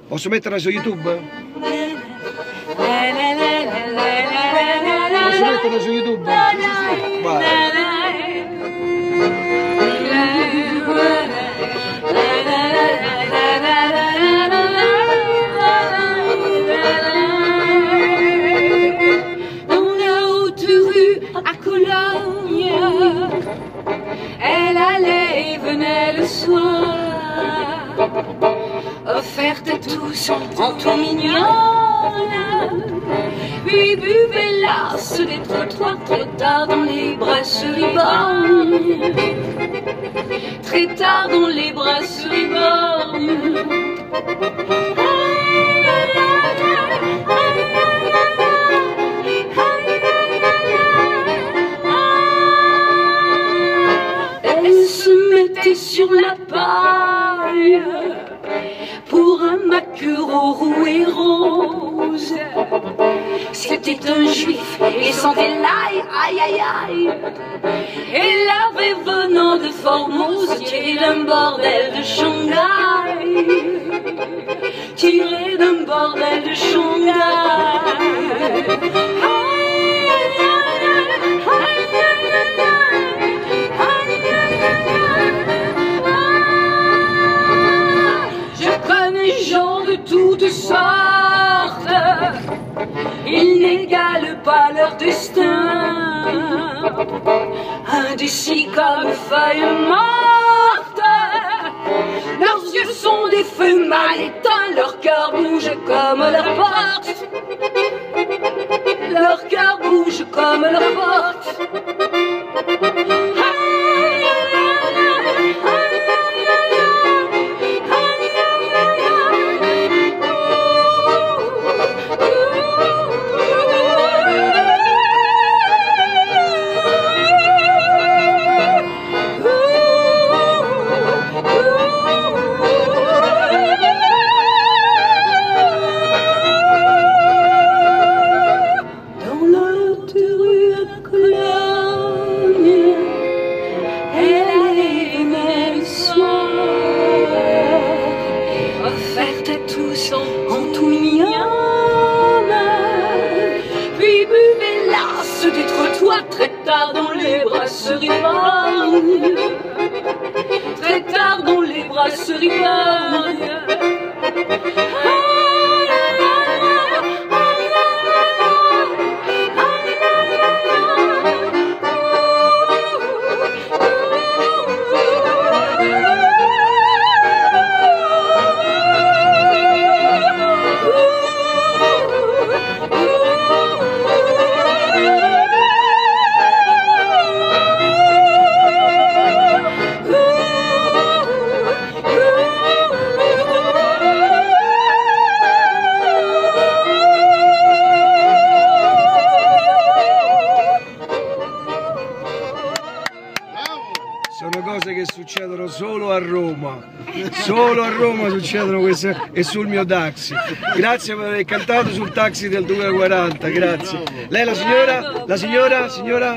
Posso metterla su YouTube? Posso metterla su YouTube? Vai. Dans la haute rue à Cologne, elle allait et venait le soir, offerte à tous en tout mignonne, puis buvait l'as des trottoirs très tard dans les brasseries bornes, très tard dans les brasseries bornes. Elle se mettait sur la paille pour un maquereau roux et rose. C'était un juif et sentait l'ail, aïe aïe aïe. Et l'avait venant de Formose, tiré d'un bordel de Shanghai, tiré d'un bordel de Shanghai. Toutes sortes, ils n'égalent pas leur destin, indécis comme feuilles mortes. Leurs yeux sont des feux mal éteints, leur cœur bouge comme leur porte, leur cœur bouge comme leur porte. En tout mignonne, puis buvait l'as des trottoirs très tard dans les brasseries bornes, très tard dans les brasseries bornes. Sono cose che succedono solo a Roma succedono queste e sul mio taxi. Grazie per aver cantato sul taxi del 240, grazie. Lei la signora? La signora? Signora?